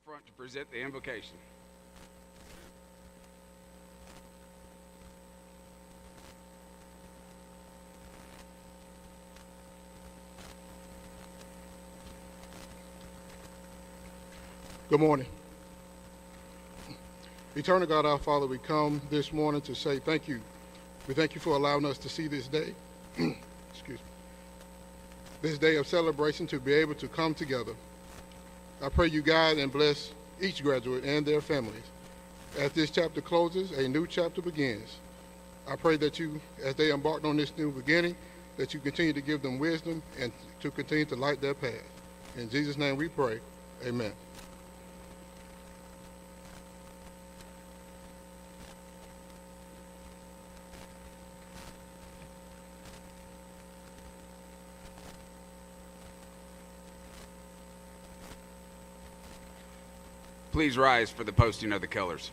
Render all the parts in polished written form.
front to present the invocation. Good morning. Eternal God, our Father, we come this morning to say thank you. We thank you for allowing us to see this day, excuse me, this day of celebration, to be able to come together. I pray you guide and bless each graduate and their families. As this chapter closes, a new chapter begins. I pray that you, as they embark on this new beginning, that you continue to give them wisdom and to continue to light their path. In Jesus' name we pray, amen. Please rise for the posting of the colors.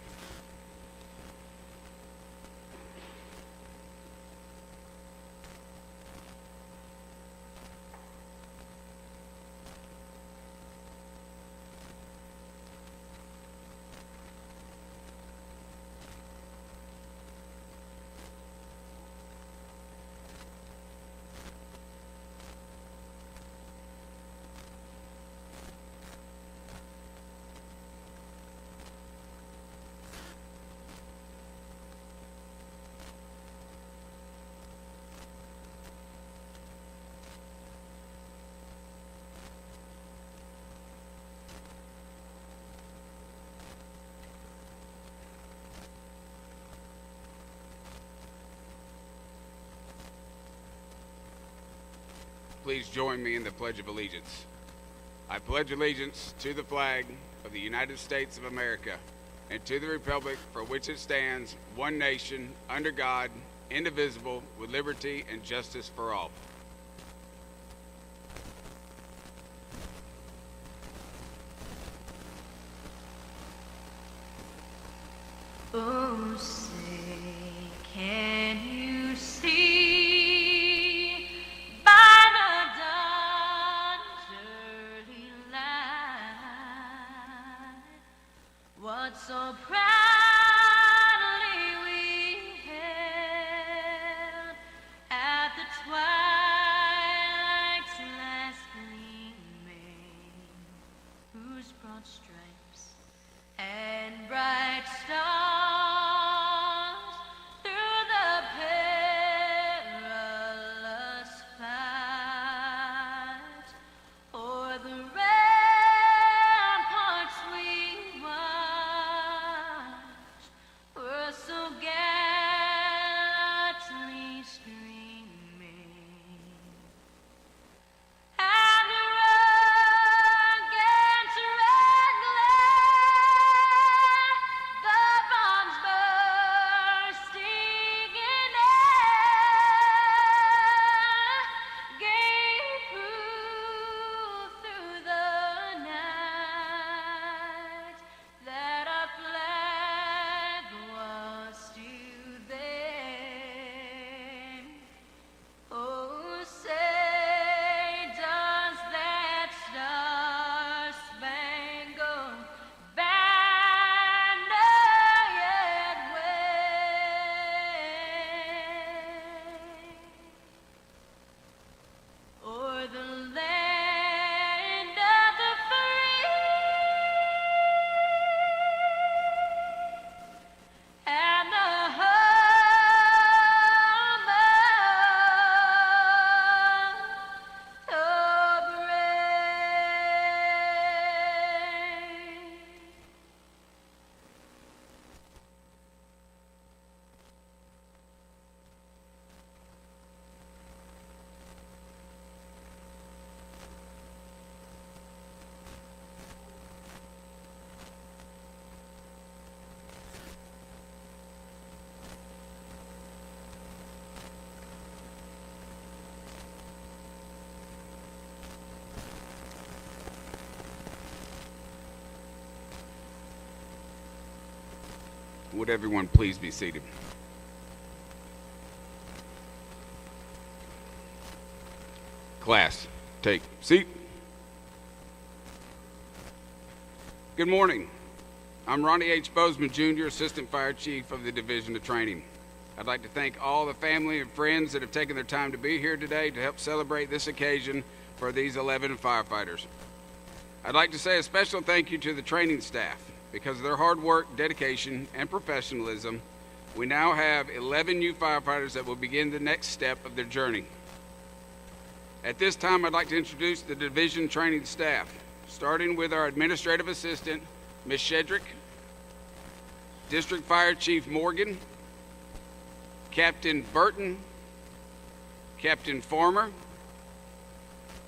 Please join me in the Pledge of Allegiance. I pledge allegiance to the flag of the United States of America and to the republic for which it stands, one nation, under God, indivisible, with liberty and justice for all. Oh, say, can you see by the dawn's early light what so proudly we hailed at the twilight's last gleaming, whose broad stripes and bright stars through the perilous fight o'er the ramparts we watched were so gallantly streaming. And the rugged red glare, the bombs bursting in air, gave proof through the night that our flag was still there. Oh, say, does that star-spangled banner yet wave o'er the land of the free and the home of the brave? Would everyone please be seated? Class, take seat. Good morning. I'm Ronnie H. Bozeman, Jr., Assistant Fire Chief of the Division of Training. I'd like to thank all the family and friends that have taken their time to be here today to help celebrate this occasion for these 11 firefighters. I'd like to say a special thank you to the training staff. Because of their hard work, dedication, and professionalism, we now have 11 new firefighters that will begin the next step of their journey. At this time, I'd like to introduce the division training staff, starting with our administrative assistant, Ms. Shedrick, District Fire Chief Morgan, Captain Burton, Captain Farmer,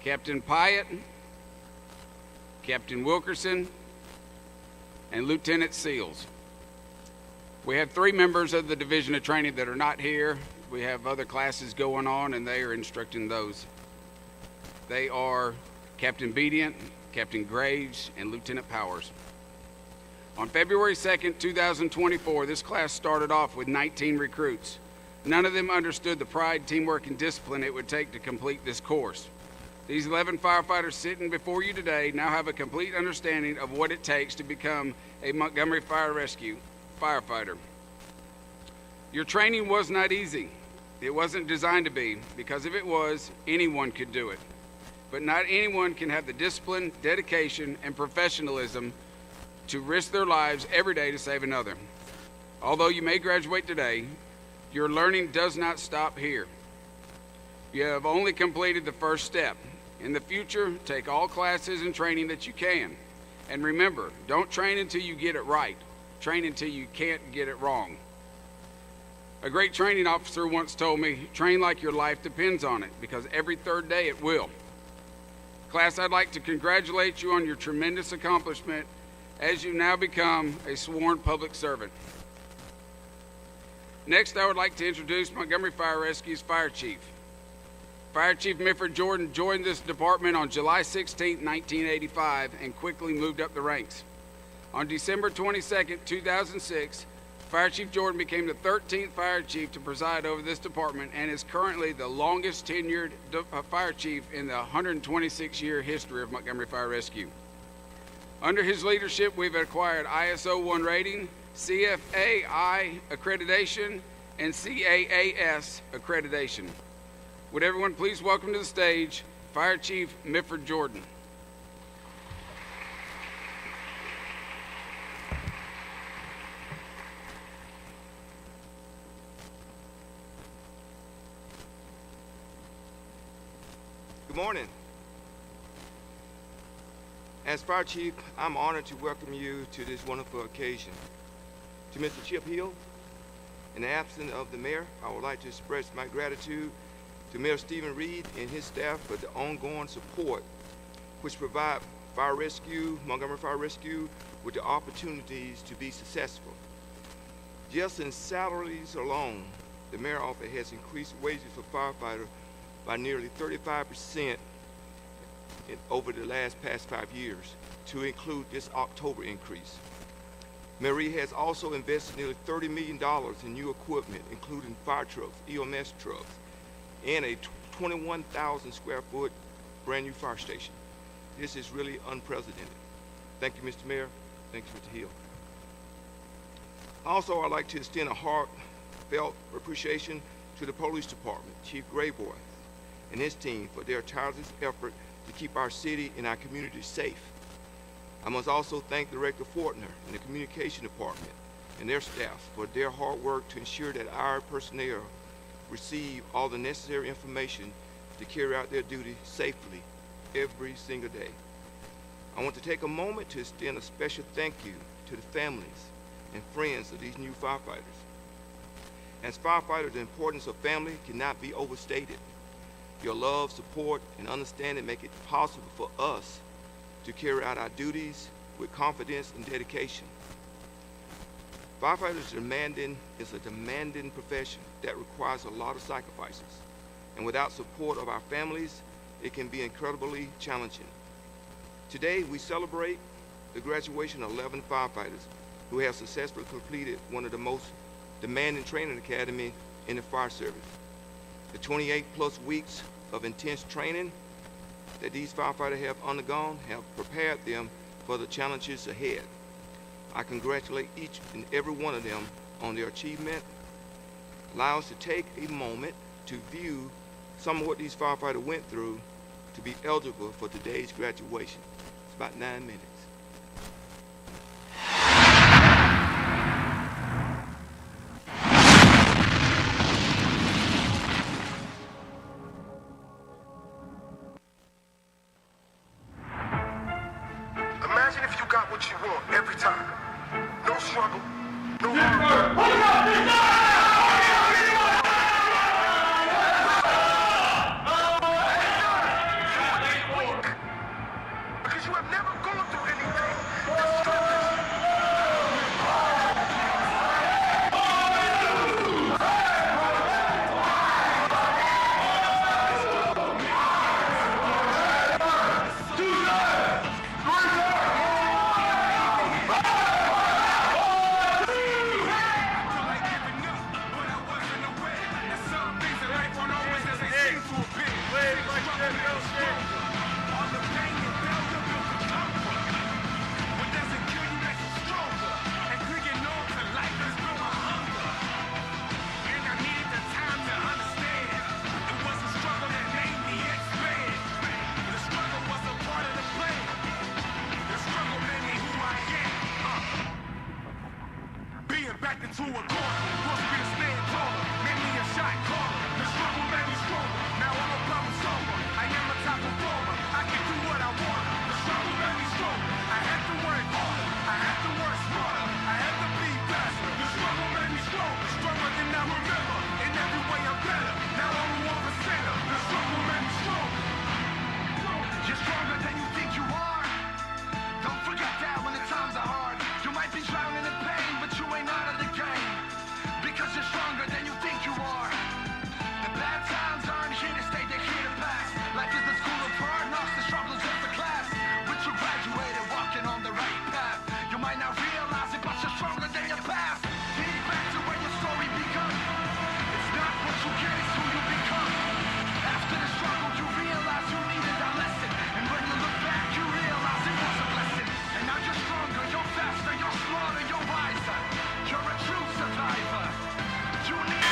Captain Pyatt, Captain Wilkerson, and Lieutenant Seals. We have 3 members of the Division of Training that are not here. We have other classes going on, and they are instructing those. They are Captain Bedient, Captain Graves, and Lieutenant Powers. On February 2nd, 2024, this class started off with 19 recruits. None of them understood the pride, teamwork, and discipline it would take to complete this course. These 11 firefighters sitting before you today now have a complete understanding of what it takes to become a Montgomery Fire Rescue firefighter. Your training was not easy. It wasn't designed to be, because if it was, anyone could do it. But not anyone can have the discipline, dedication, and professionalism to risk their lives every day to save another. Although you may graduate today, your learning does not stop here. You have only completed the first step. In the future, take all classes and training that you can. And remember, don't train until you get it right. Train until you can't get it wrong. A great training officer once told me, train like your life depends on it, because every third day it will. Class, I'd like to congratulate you on your tremendous accomplishment as you now become a sworn public servant. Next, I would like to introduce Montgomery Fire Rescue's Fire Chief. Fire Chief Mifford Jordan joined this department on July 16, 1985, and quickly moved up the ranks. On December 22, 2006, Fire Chief Jordan became the 13th Fire Chief to preside over this department and is currently the longest tenured Fire Chief in the 126-year history of Montgomery Fire Rescue. Under his leadership, we've acquired ISO 1 rating, CFAI accreditation, and CAAS accreditation. Would everyone please welcome to the stage Fire Chief Mifford Jordan. Good morning. As Fire Chief, I'm honored to welcome you to this wonderful occasion. To Mr. Chip Hill, in the absence of the Mayor, I would like to express my gratitude to Mayor Stephen Reed and his staff for the ongoing support which provide Fire Rescue, Montgomery Fire Rescue, with the opportunities to be successful. Just in salaries alone, the Mayor office has increased wages for firefighters by nearly 35% over the past 5 years, to include this October increase. Mayor Reed has also invested nearly $30 million in new equipment, including fire trucks, EMS trucks, and a 21,000 square foot brand new fire station. This is really unprecedented. Thank you, Mr. Mayor. Thank you, Mr. Hill. Also, I'd like to extend a heartfelt appreciation to the Police Department, Chief Grayboy, and his team for their tireless effort to keep our city and our community safe. I must also thank Director Fortner and the Communication Department and their staff for their hard work to ensure that our personnel receive all the necessary information to carry out their duty safely every single day. I want to take a moment to extend a special thank you to the families and friends of these new firefighters. As firefighters, the importance of family cannot be overstated. Your love, support, and understanding make it possible for us to carry out our duties with confidence and dedication. Firefighters is a demanding profession that requires a lot of sacrifices, and without support of our families, it can be incredibly challenging. Today, we celebrate the graduation of 11 firefighters who have successfully completed one of the most demanding training academies in the fire service. The 28+ weeks of intense training that these firefighters have undergone have prepared them for the challenges ahead. I congratulate each and every one of them on their achievement. Allow us to take a moment to view some of what these firefighters went through to be eligible for today's graduation. It's about 9 minutes. Imagine if you got what you want every time. No struggle, no hard work. Because you have never gone through anything that stresses you. Back into a corner, forced me to stand taller, made me a shot caller. The struggle made me stronger. Now I'm a problem solver. I am a top performer. I can do what I want. The struggle made me stronger. I had to work harder. I had to work smarter. I had to be faster. The struggle made me stronger. Stronger than I remember. In every way I'm better. Now I'm a 1%er. The struggle made me stronger. You're stronger than you think you are. Don't forget that when the times are hard. You might be drowning in pain, but you ain't out of the game. Because you're stronger than you think you are. The bad times aren't here to stay, they're here to pass. Life is the school of hard knocks, the struggle's just a class. But you graduated, walking on the right path. You might not realize it, but you're stronger than your past. Think back to where your story begun. It's not what you get, it's who you become. After the struggle, you realize you needed that lesson. And when you look back, you realize it was a blessing. And now you're stronger, you're faster, you're smarter, you're wiser. You're a true survivor. You need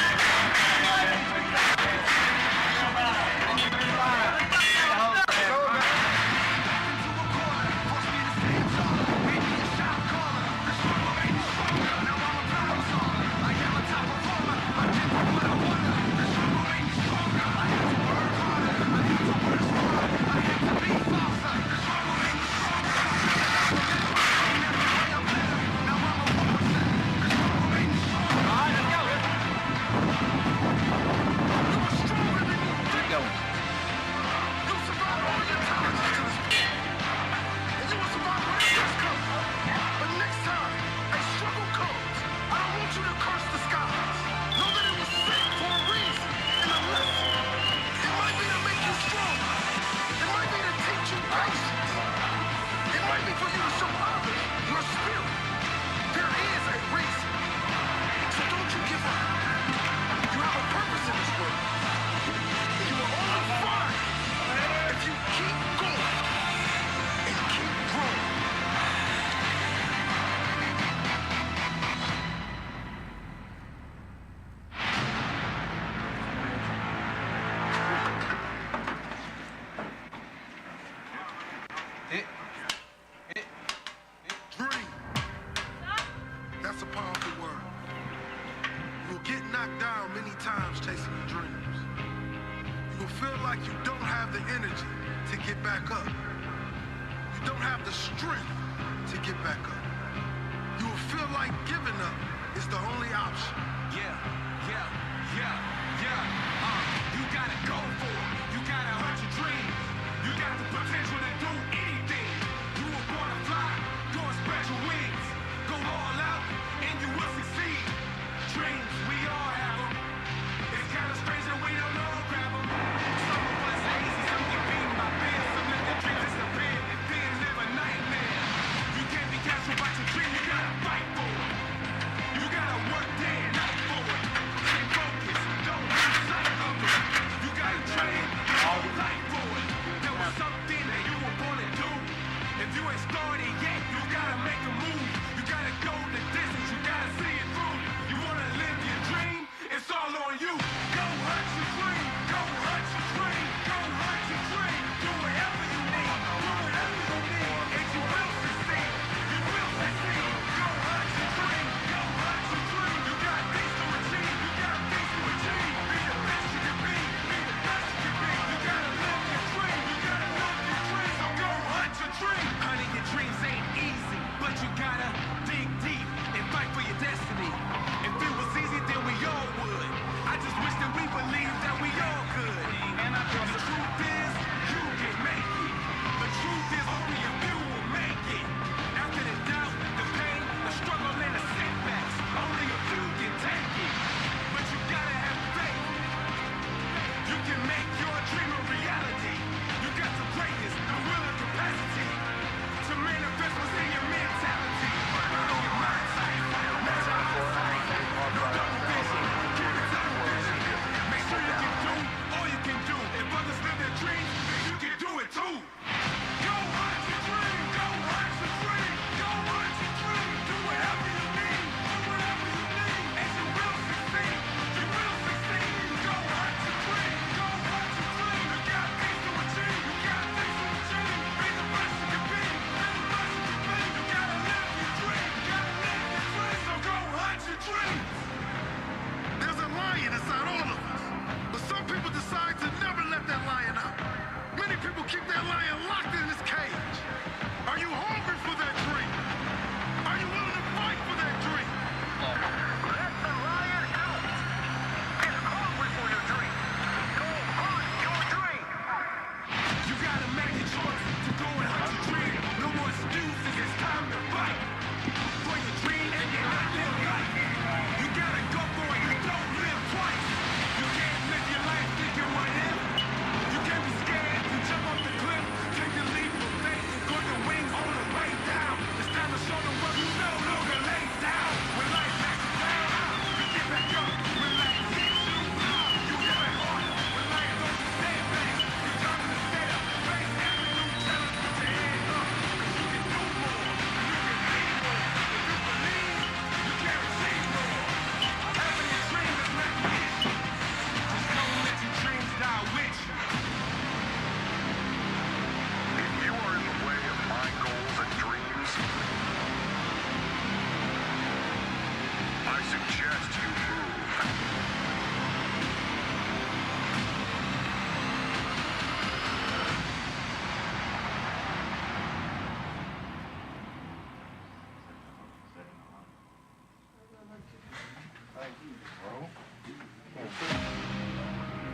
dream. That's a powerful word. You'll get knocked down many times chasing your dreams. You will feel like you don't have the energy to get back up. You don't have the strength to get back up. You will feel like giving up is the only option. Yeah. You gotta go for it. You gotta hunt your dreams. You got the potential to do anything. You were born to fly, go and spread your wings. Go all out, and you will succeed. Dreams, we all have them. It's kind of strange that we don't all grab them. Some of us are easy, some get beaten by fear. Some let their dreams disappear, then live a nightmare. You can't be casual about your dream, you gotta fight for it. You gotta work day and night for it. suggest you move.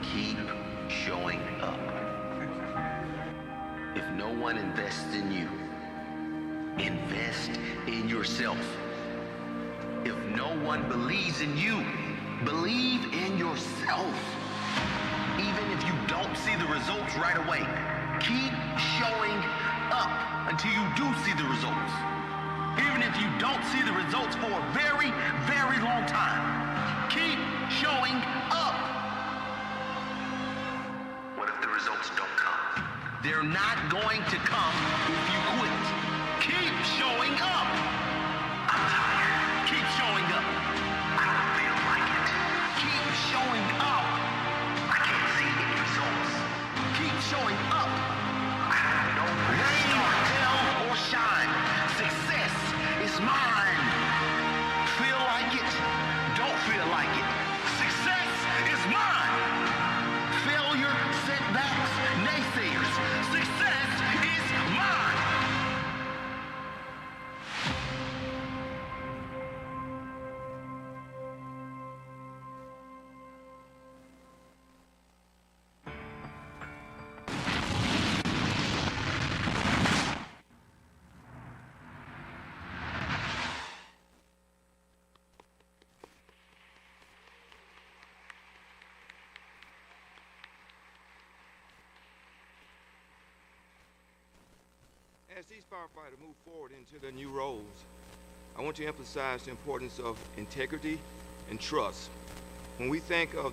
Keep showing up. If no one invests in you, invest in yourself. If no one believes in you, believe in yourself. Even if you don't see the results right away, keep showing up until you do see the results. Even if you don't see the results for a very, very long time, keep showing up. What if the results don't come? They're not going to come if you quit. Keep showing up. I'm tired. Keep showing up. I don't feel like it. Keep showing up. I can't see any results. Keep showing up. I don't know where to start. Rain, hell, or shine. Success is mine. Feel like it. Don't feel like it. Success is mine. Failure, setbacks, naysayers. Success is mine. As these firefighters move forward into their new roles, I want to emphasize the importance of integrity and trust. When we think of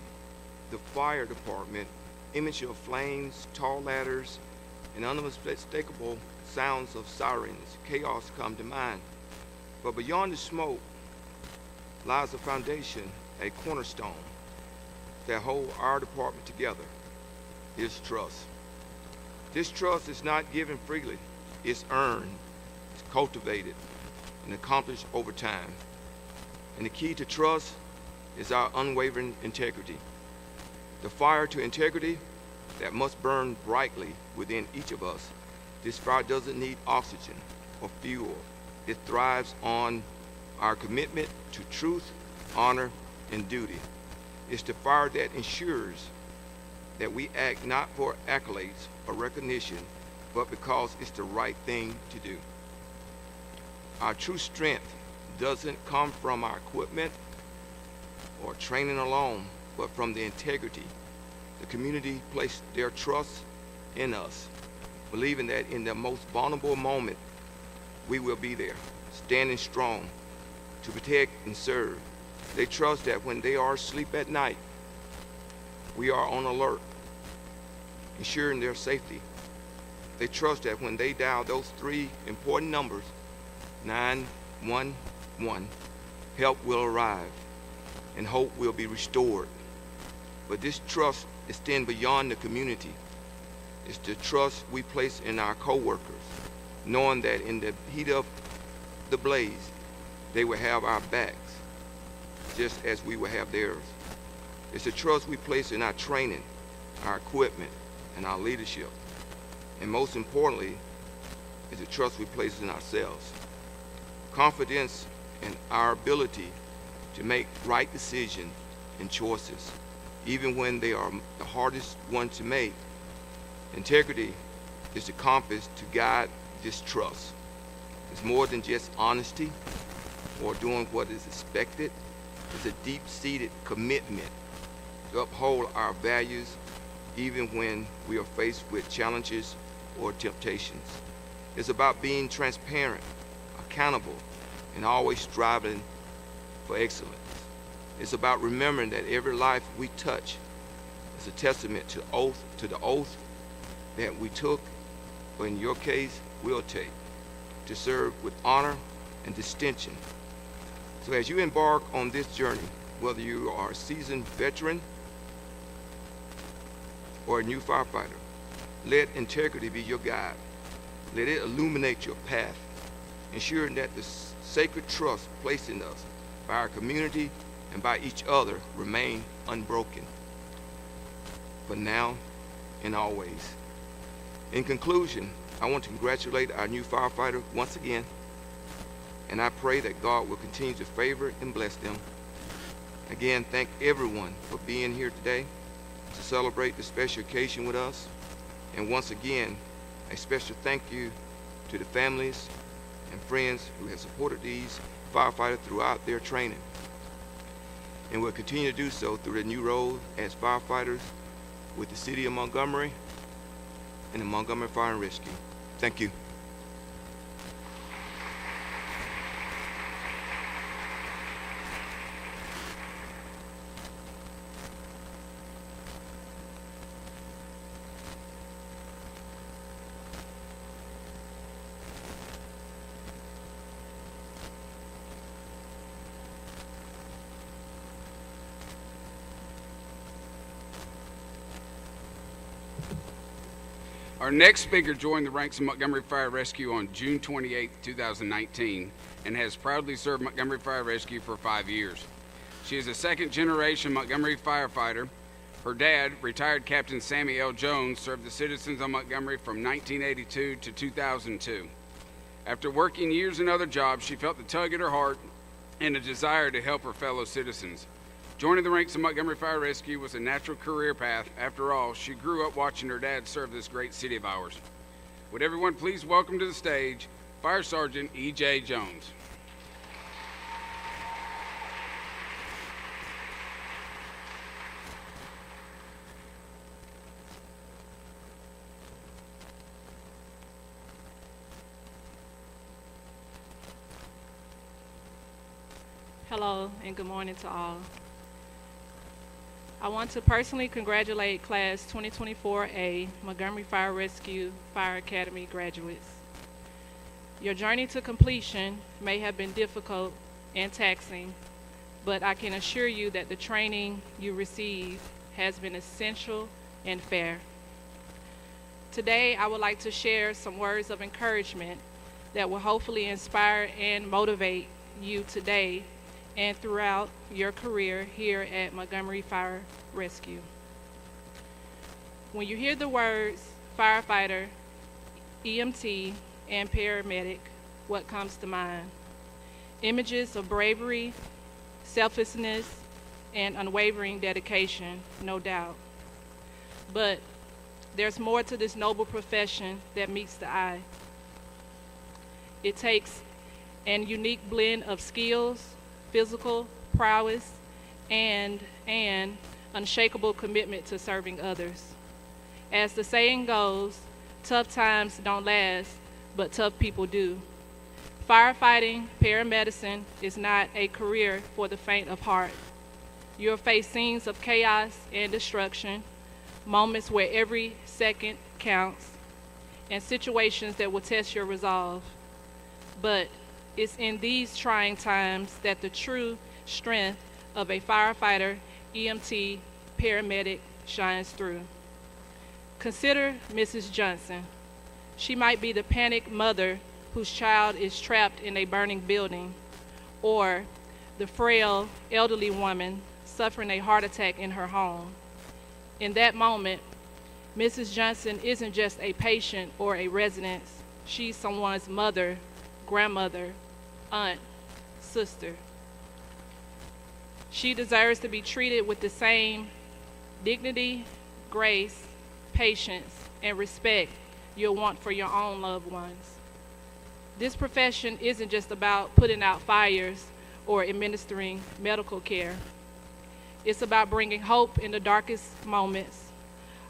the fire department, image of flames, tall ladders, and unmistakable sounds of sirens, chaos come to mind. But beyond the smoke lies a foundation, a cornerstone that hold our department together, is trust. This trust is not given freely. It's earned, it's cultivated, and accomplished over time. And the key to trust is our unwavering integrity. The fire to integrity that must burn brightly within each of us. This fire doesn't need oxygen or fuel. It thrives on our commitment to truth, honor, and duty. It's the fire that ensures that we act not for accolades or recognition, but because it's the right thing to do. Our true strength doesn't come from our equipment or training alone, but from the integrity. The community placed their trust in us, believing that in the most vulnerable moment, we will be there, standing strong to protect and serve. They trust that when they are asleep at night, we are on alert, ensuring their safety. They trust that when they dial those three important numbers, 911, help will arrive and hope will be restored. But this trust extends beyond the community. It's the trust we place in our coworkers, knowing that in the heat of the blaze, they will have our backs, just as we will have theirs. It's the trust we place in our training, our equipment, and our leadership. And most importantly, is the trust we place in ourselves. Confidence in our ability to make right decisions and choices, even when they are the hardest ones to make. Integrity is the compass to guide this trust. It's more than just honesty or doing what is expected. It's a deep-seated commitment to uphold our values even when we are faced with challenges or temptations. It's about being transparent, accountable, and always striving for excellence. It's about remembering that every life we touch is a testament to the oath that we took, or in your case, will take, to serve with honor and distinction. So as you embark on this journey, whether you are a seasoned veteran or a new firefighter, let integrity be your guide. Let it illuminate your path, ensuring that the sacred trust placed in us by our community and by each other remain unbroken, for now and always. In conclusion, I want to congratulate our new firefighter once again, and I pray that God will continue to favor and bless them. Again, thank everyone for being here today to celebrate this special occasion with us. And once again, a special thank you to the families and friends who have supported these firefighters throughout their training, and will continue to do so through their new role as firefighters with the City of Montgomery and the Montgomery Fire and Rescue. Thank you. Our next speaker joined the ranks of Montgomery Fire Rescue on June 28, 2019, and has proudly served Montgomery Fire Rescue for 5 years. She is a second-generation Montgomery firefighter. Her dad, retired Captain Sammy L. Jones, served the citizens of Montgomery from 1982 to 2002. After working years in other jobs, she felt the tug at her heart and a desire to help her fellow citizens. Joining the ranks of Montgomery Fire Rescue was a natural career path. After all, she grew up watching her dad serve this great city of ours. Would everyone please welcome to the stage Fire Sergeant E.J. Jones. Hello and good morning to all. I want to personally congratulate Class 2024A Montgomery Fire Rescue Fire Academy graduates. Your journey to completion may have been difficult and taxing, but I can assure you that the training you receive has been essential and fair. Today, I would like to share some words of encouragement that will hopefully inspire and motivate you today and throughout your career here at Montgomery Fire Rescue. When you hear the words firefighter, EMT, and paramedic, what comes to mind? Images of bravery, selflessness, and unwavering dedication, no doubt. But there's more to this noble profession that meets the eye. It takes an unique blend of skills, physical prowess, and an unshakable commitment to serving others. As the saying goes, tough times don't last, but tough people do. Firefighting, paramedicine is not a career for the faint of heart. You'll face scenes of chaos and destruction, moments where every second counts, and situations that will test your resolve. But it's in these trying times that the true strength of a firefighter, EMT, paramedic shines through. Consider Mrs. Johnson. She might be the panicked mother whose child is trapped in a burning building, or the frail elderly woman suffering a heart attack in her home. In that moment, Mrs. Johnson isn't just a patient or a resident. She's someone's mother, grandmother, aunt, sister. She deserves to be treated with the same dignity, grace, patience, and respect you'll want for your own loved ones. This profession isn't just about putting out fires or administering medical care. It's about bringing hope in the darkest moments,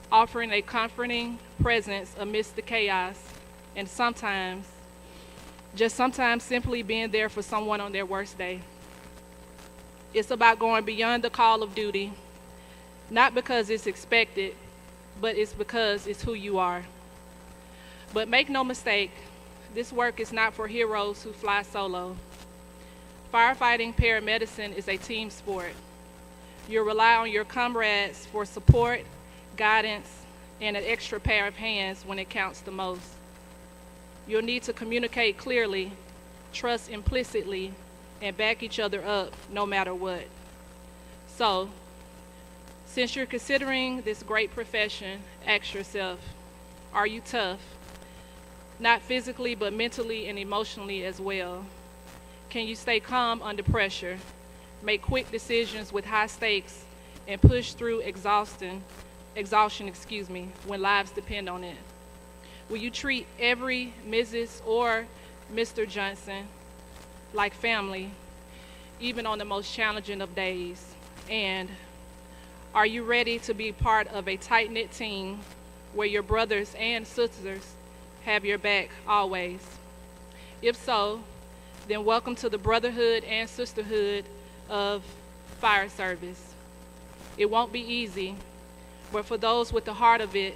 offering a comforting presence amidst the chaos, and sometimes simply being there for someone on their worst day. It's about going beyond the call of duty, not because it's expected, but it's because it's who you are. But make no mistake, this work is not for heroes who fly solo. Firefighting paramedicine is a team sport. You'll rely on your comrades for support, guidance, and an extra pair of hands when it counts the most. You'll need to communicate clearly, trust implicitly, and back each other up no matter what. So, since you're considering this great profession, ask yourself, are you tough? Not physically, but mentally and emotionally as well. Can you stay calm under pressure, make quick decisions with high stakes, and push through exhaustion, when lives depend on it? Will you treat every Mrs. or Mr. Johnson like family, even on the most challenging of days? And are you ready to be part of a tight-knit team where your brothers and sisters have your back always? If so, then welcome to the brotherhood and sisterhood of fire service. It won't be easy, but for those with the heart of it,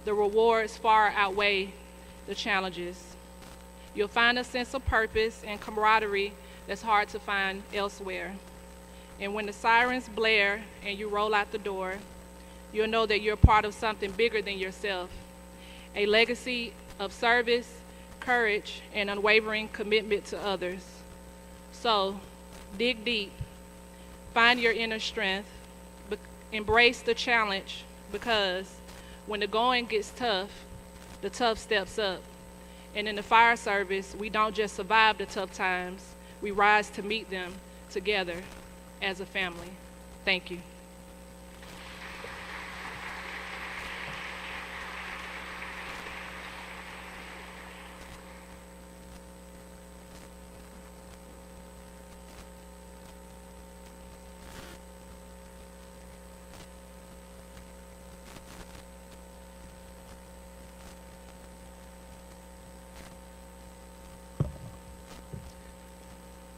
the rewards far outweigh the challenges. You'll find a sense of purpose and camaraderie that's hard to find elsewhere. And when the sirens blare and you roll out the door, you'll know that you're part of something bigger than yourself, a legacy of service, courage, and unwavering commitment to others. So, dig deep, find your inner strength, embrace the challenge, because when the going gets tough, the tough steps up. And in the fire service, we don't just survive the tough times, we rise to meet them together as a family. Thank you.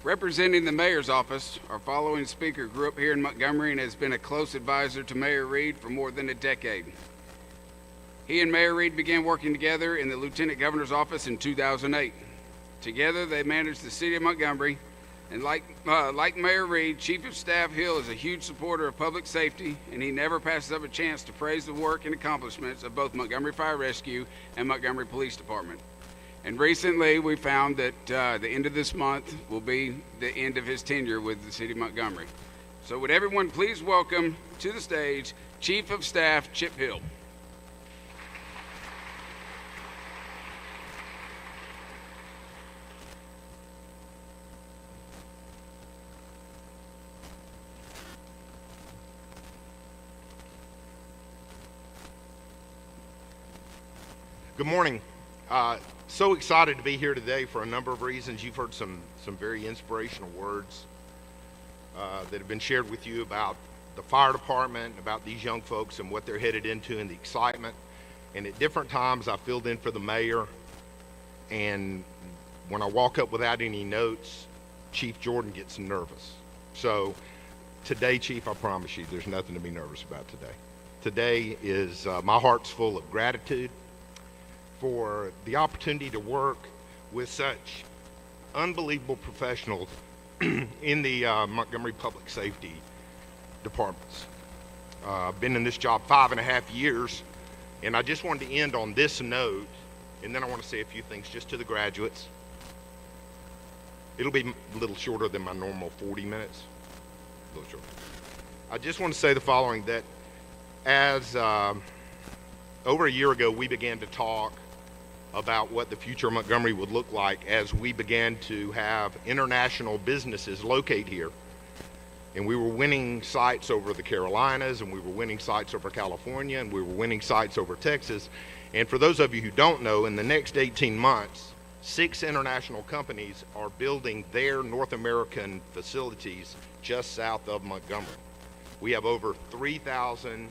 Representing the mayor's office, our following speaker grew up here in Montgomery and has been a close advisor to Mayor Reed for more than a decade. He and Mayor Reed began working together in the Lieutenant Governor's office in 2008. Together, they managed the city of Montgomery, and like Mayor Reed, Chief of Staff Hill is a huge supporter of public safety, and he never passes up a chance to praise the work and accomplishments of both Montgomery Fire Rescue and Montgomery Police Department. And recently, we found that the end of this month will be the end of his tenure with the city of Montgomery. So would everyone please welcome to the stage Chief of Staff Chip Hill. Good morning. So excited to be here today for a number of reasons. You've heard some very inspirational words that have been shared with you about the fire department, about these young folks and what they're headed into and the excitement. And at different times I filled in for the mayor, and when I walk up without any notes, Chief Jordan gets nervous. So today, Chief, I promise you there's nothing to be nervous about today. Today is, my heart's full of gratitude for the opportunity to work with such unbelievable professionals in the Montgomery Public Safety departments. I've been in this job 5.5 years, and I just wanted to end on this note, and then I want to say a few things just to the graduates. It'll be a little shorter than my normal 40 minutes, a little shorter. I just want to say the following, that as over a year ago, we began to talk about what the future of Montgomery would look like as we began to have international businesses locate here. And we were winning sites over the Carolinas, and we were winning sites over California, and we were winning sites over Texas. And for those of you who don't know, in the next 18 months, 6 international companies are building their North American facilities just south of Montgomery. We have over 3,000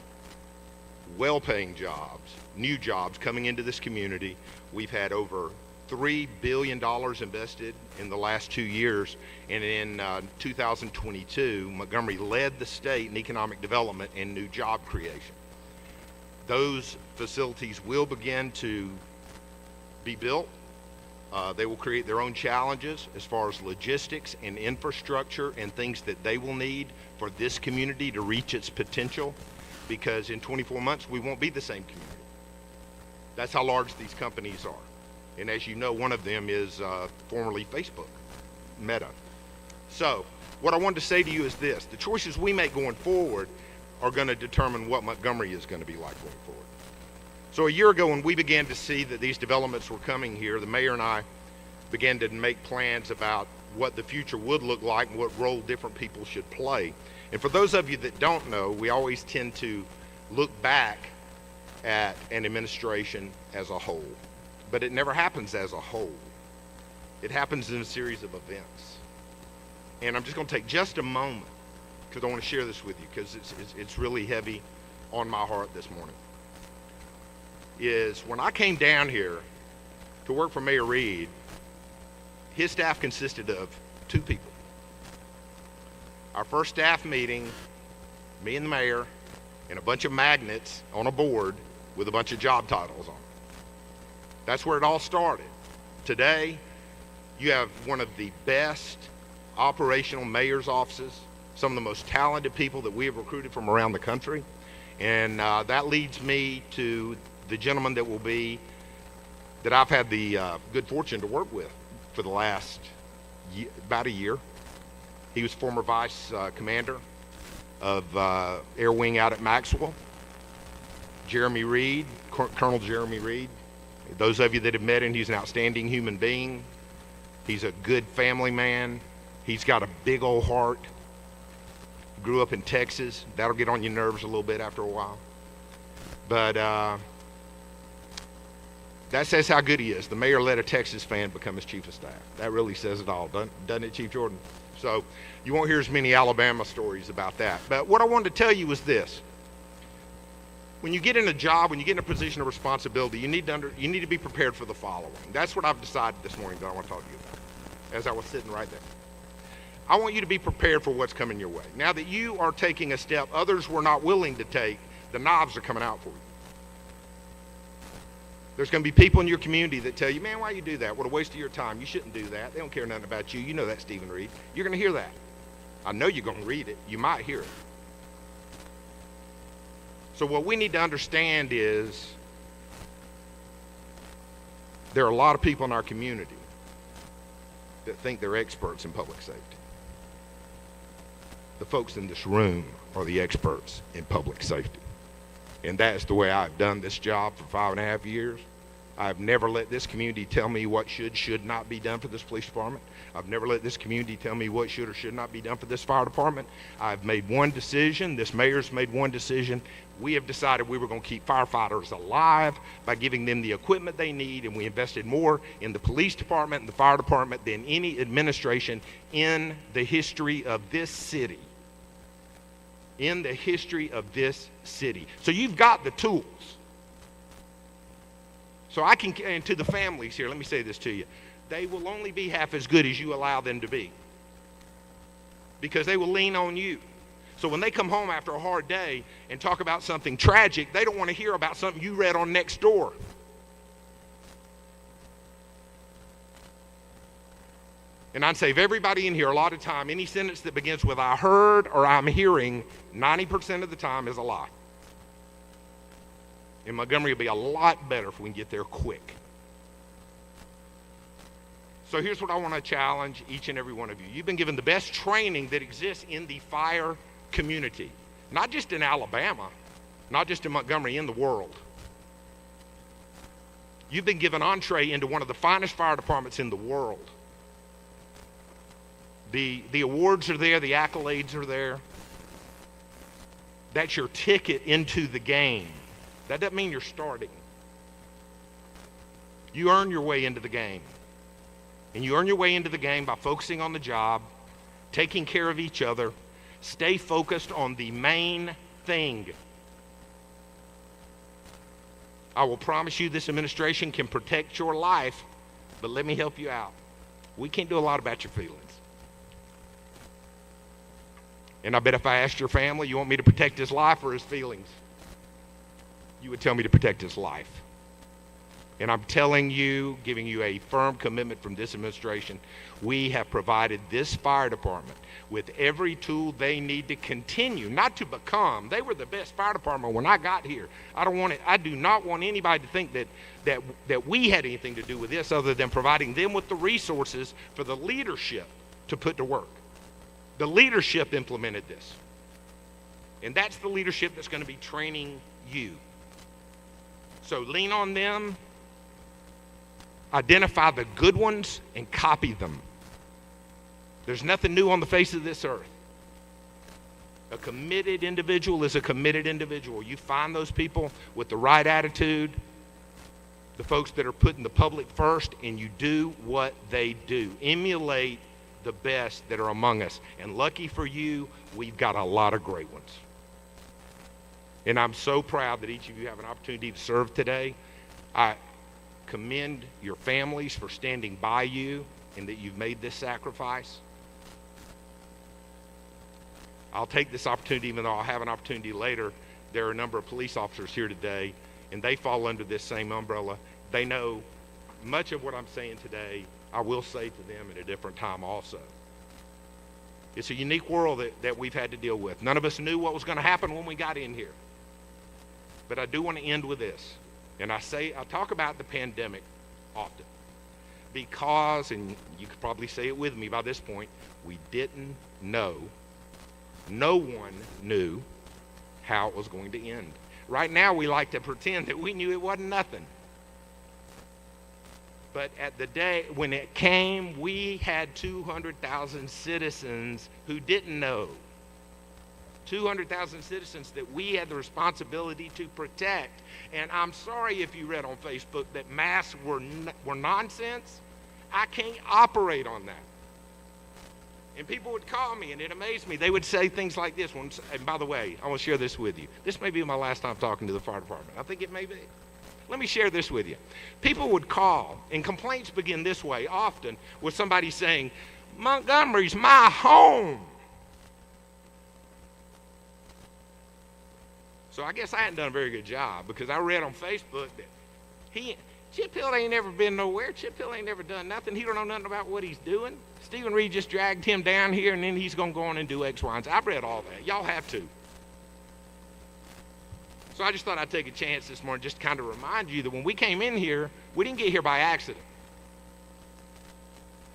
well-paying jobs, new jobs coming into this community. We've had over $3 billion invested in the last 2 years, and in 2022, Montgomery led the state in economic development and new job creation. Those facilities will begin to be built. They will create their own challenges as far as logistics and infrastructure and things that they will need for this community to reach its potential, because in 24 months, we won't be the same community. That's how large these companies are. And as you know, one of them is formerly Facebook, Meta. So, what I wanted to say to you is this: the choices we make going forward are going to determine what Montgomery is going to be like going forward. So a year ago, when we began to see that these developments were coming here, the mayor and I began to make plans about what the future would look like and what role different people should play. And for those of you that don't know, we always tend to look back at an administration as a whole. But it never happens as a whole. It happens in a series of events. And I'm just going to take just a moment because I want to share this with you because it's really heavy on my heart this morning. Is when I came down here to work for Mayor Reed, his staff consisted of 2 people. Our first staff meeting, me and the mayor, and a bunch of magnets on a board with a bunch of job titles on. That's where it all started. Today, you have one of the best operational mayor's offices, some of the most talented people that we have recruited from around the country. And that leads me to the gentleman that I've had the good fortune to work with for the last about a year. He was former vice commander of Air Wing out at Maxwell. Jeremy Reed, Colonel Jeremy Reed. Those of you that have met him, he's an outstanding human being. He's a good family man. He's got a big old heart. Grew up in Texas. That'll get on your nerves a little bit after a while. But that says how good he is. The mayor let a Texas fan become his chief of staff. That really says it all, doesn't it, Chief Jordan? So you won't hear as many Alabama stories about that. But what I wanted to tell you was this. When you get in a job, when you get in a position of responsibility, you need to be prepared for the following. That's what I've decided this morning that I want to talk to you about as I was sitting right there. I want you to be prepared for what's coming your way. Now that you are taking a step others were not willing to take, the knives are coming out for you. There's going to be people in your community that tell you, man, why you do that? What a waste of your time. You shouldn't do that. They don't care nothing about you. You know that, Stephen Reed. You're going to hear that. I know you're going to read it. You might hear it. So what we need to understand is there are a lot of people in our community that think they're experts in public safety. The folks in this room are the experts in public safety. And that's the way I've done this job for 5.5 years. I've never let this community tell me what should not be done for this police department. I've never let this community tell me what should or should not be done for this fire department. I've made one decision. This mayor's made one decision. We have decided we were going to keep firefighters alive by giving them the equipment they need, and we invested more in the police department and the fire department than any administration in the history of this city. In the history of this city. So you've got the tools. So and to the families here, let me say this to you. They will only be half as good as you allow them to be. Because they will lean on you. So when they come home after a hard day and talk about something tragic, they don't want to hear about something you read on Nextdoor. And I'd save everybody in here a lot of time. Any sentence that begins with I heard or I'm hearing, 90% of the time is a lie. And Montgomery will be a lot better if we can get there quick. So here's what I want to challenge each and every one of you. You've been given the best training that exists in the fire community. Not just in Alabama, not just in Montgomery, in the world. You've been given entree into one of the finest fire departments in the world. The awards are there, the accolades are there. That's your ticket into the game. That doesn't mean you're starting. You earn your way into the game. And you earn your way into the game by focusing on the job, taking care of each other, stay focused on the main thing. I will promise you this administration can protect your life, but let me help you out. We can't do a lot about your feelings. And I bet if I asked your family, you want me to protect his life or his feelings? You would tell me to protect his life. And I'm telling you, giving you a firm commitment from this administration, we have provided this fire department with every tool they need to continue, not to become. They were the best fire department when I got here. I do not want anybody to think that we had anything to do with this other than providing them with the resources for the leadership to put to work. The leadership implemented this. And that's the leadership that's going to be training you. So lean on them, identify the good ones, and copy them. There's nothing new on the face of this earth. A committed individual is a committed individual. You find those people with the right attitude, the folks that are putting the public first, and you do what they do. Emulate the best that are among us. And lucky for you, we've got a lot of great ones. And I'm so proud that each of you have an opportunity to serve today. I commend your families for standing by you and that you've made this sacrifice. I'll take this opportunity, even though I'll have an opportunity later. There are a number of police officers here today, and they fall under this same umbrella. They know much of what I'm saying today, I will say to them at a different time also. It's a unique world that we've had to deal with. None of us knew what was going to happen when we got in here. But I do want to end with this. And I talk about the pandemic often because, and you could probably say it with me by this point, we didn't know. No one knew how it was going to end. Right now, we like to pretend that we knew it wasn't nothing. But at the day when it came, we had 200,000 citizens who didn't know. 200,000 citizens that we had the responsibility to protect. And I'm sorry if you read on Facebook that masks were nonsense. I can't operate on that. And people would call me, and it amazed me. They would say things like this. And by the way, I want to share this with you. This may be my last time talking to the fire department. I think it may be. Let me share this with you. People would call, and complaints begin this way often, with somebody saying, Montgomery's my home. So I guess I hadn't done a very good job, because I read on Facebook that Chip Hill ain't never been nowhere. Chip Hill ain't never done nothing. He don't know nothing about what he's doing. Stephen Reed just dragged him down here, and then he's going to go on and do X, Y, and Z. I've read all that. Y'all have to. So I just thought I'd take a chance this morning just to kind of remind you that when we came in here, we didn't get here by accident.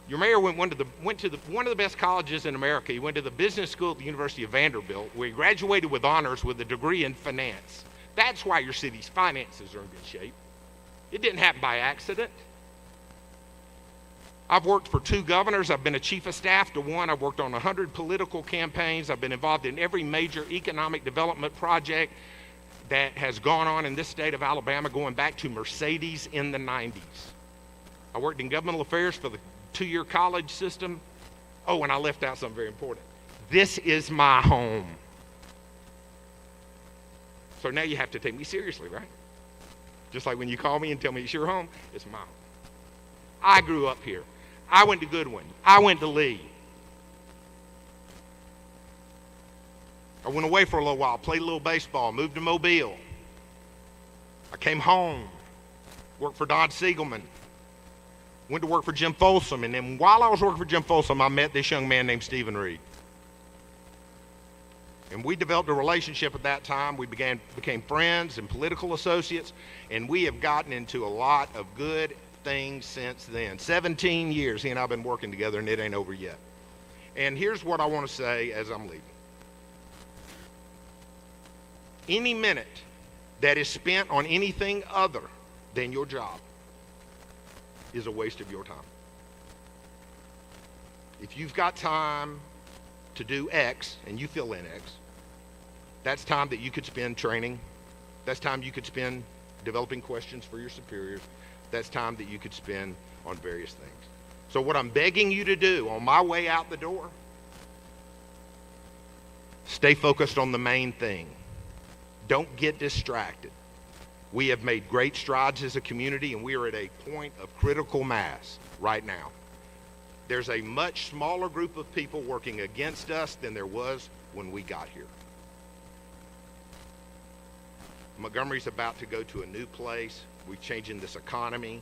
Your mayor went to one of the best colleges in America. He went to the business school at the University of Vanderbilt, where he graduated with honors with a degree in finance. That's why your city's finances are in good shape. It didn't happen by accident. I've worked for 2 governors. I've been a chief of staff to one. I've worked on 100 political campaigns. I've been involved in every major economic development project that has gone on in this state of Alabama going back to Mercedes in the 90s. I worked in governmental affairs for the 2-year college system. Oh, and I left out something very important. This is my home. So now you have to take me seriously, right? Just like when you call me and tell me it's your home, it's my home. I grew up here. I went to Goodwin. I went to Lee. I went away for a little while, played a little baseball, moved to Mobile. I came home, worked for Don Siegelman, went to work for Jim Folsom, and then while I was working for Jim Folsom, I met this young man named Stephen Reed. And we developed a relationship at that time. We became friends and political associates, and we have gotten into a lot of good things since then. 17 years he and I have been working together, and it ain't over yet. And here's what I want to say as I'm leaving. Any minute that is spent on anything other than your job is a waste of your time. If you've got time to do X and you fill in X, that's time that you could spend training. That's time you could spend developing questions for your superiors. That's time that you could spend on various things. So what I'm begging you to do on my way out the door, stay focused on the main thing. Don't get distracted. We have made great strides as a community, and we are at a point of critical mass right now. There's a much smaller group of people working against us than there was when we got here. Montgomery's about to go to a new place. We're changing this economy.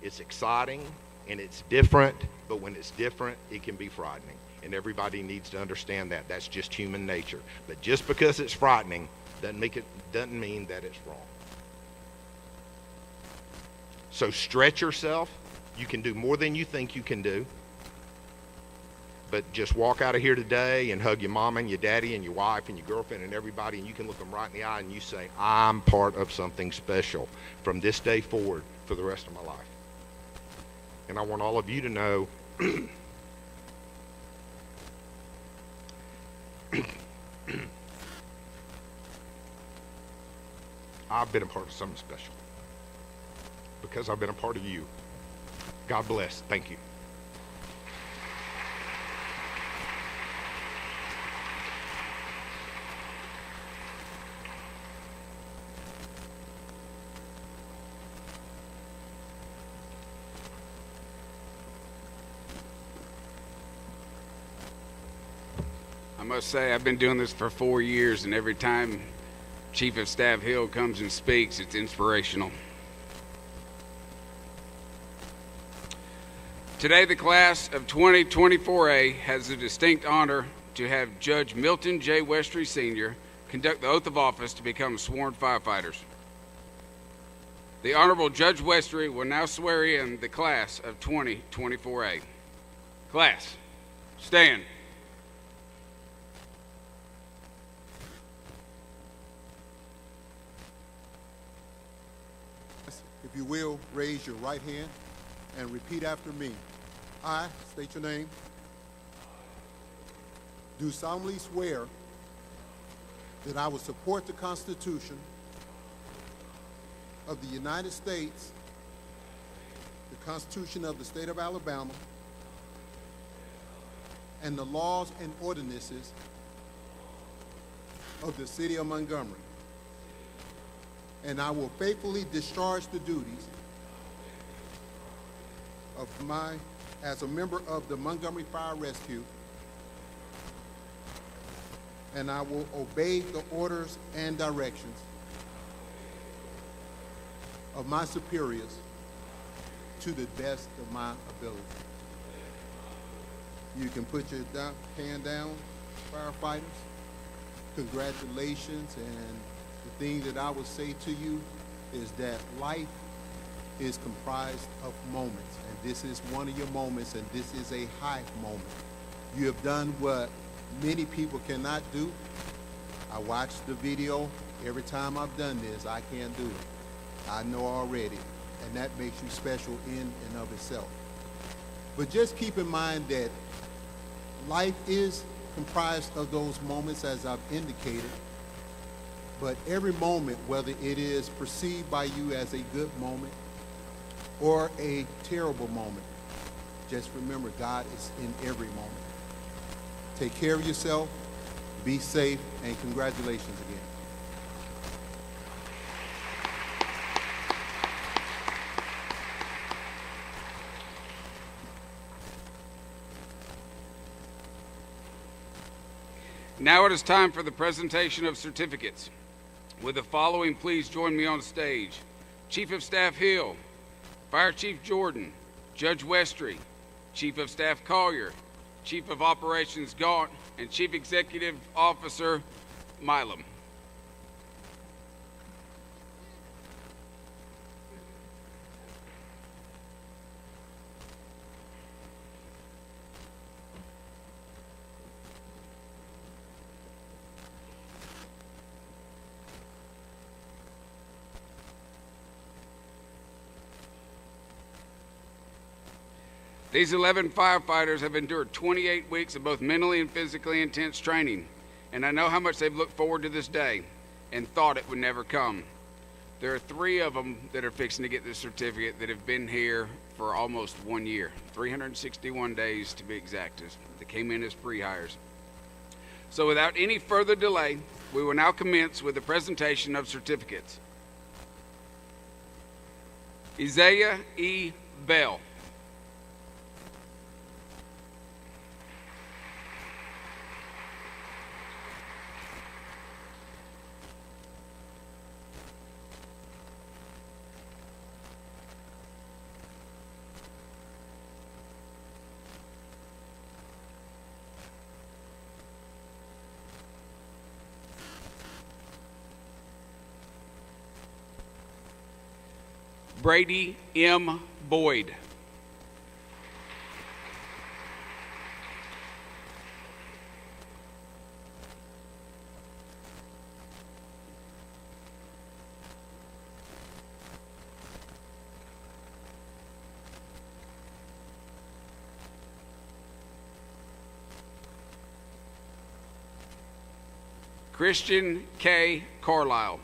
It's exciting and it's different, but when it's different, it can be frightening. And everybody needs to understand that. That's just human nature. But just because it's frightening doesn't mean that it's wrong. So stretch yourself. You can do more than you think you can do. but just walk out of here today and hug your mama and your daddy and your wife and your girlfriend and everybody, and you can look them right in the eye and you say, I'm part of something special from this day forward for the rest of my life. And I want all of you to know I've been a part of something special because I've been a part of you. God bless. Thank you. I must say, I've been doing this for 4 years, and every time Chief of Staff Hill comes and speaks, it's inspirational. Today, the class of 2024A has the distinct honor to have Judge Milton J. Westry Sr. conduct the oath of office to become sworn firefighters. The Honorable Judge Westry will now swear in the class of 2024A. Class, stand. If you will, raise your right hand and repeat after me. I, state your name, do solemnly swear that I will support the Constitution of the United States, the Constitution of the State of Alabama, and the laws and ordinances of the City of Montgomery. And I will faithfully discharge the duties of as a member of the Montgomery Fire Rescue, and I will obey the orders and directions of my superiors to the best of my ability. You can put your hand down, firefighters. Congratulations, and the thing that I would say to you is that life is comprised of moments, and this is one of your moments, and this is a high moment. You have done what many people cannot do. I watched the video. Every time I've done this, I can't do it. I know already, and that makes you special in and of itself. But just keep in mind that life is comprised of those moments, as I've indicated. But every moment, whether it is perceived by you as a good moment or a terrible moment, just remember God is in every moment. Take care of yourself, be safe, and congratulations again. Now it is time for the presentation of certificates. With the following, please join me on stage. Chief of Staff Hill, Fire Chief Jordan, Judge Westry, Chief of Staff Collier, Chief of Operations Gaunt, and Chief Executive Officer Milam. These 11 firefighters have endured 28 weeks of both mentally and physically intense training, and I know how much they've looked forward to this day and thought it would never come. There are 3 of them that are fixing to get this certificate that have been here for almost 1 year, 361 days to be exact. They came in as pre-hires. So without any further delay, we will now commence with the presentation of certificates. Isaiah E. Bell. Brady M. Boyd. Christian K. Carlisle.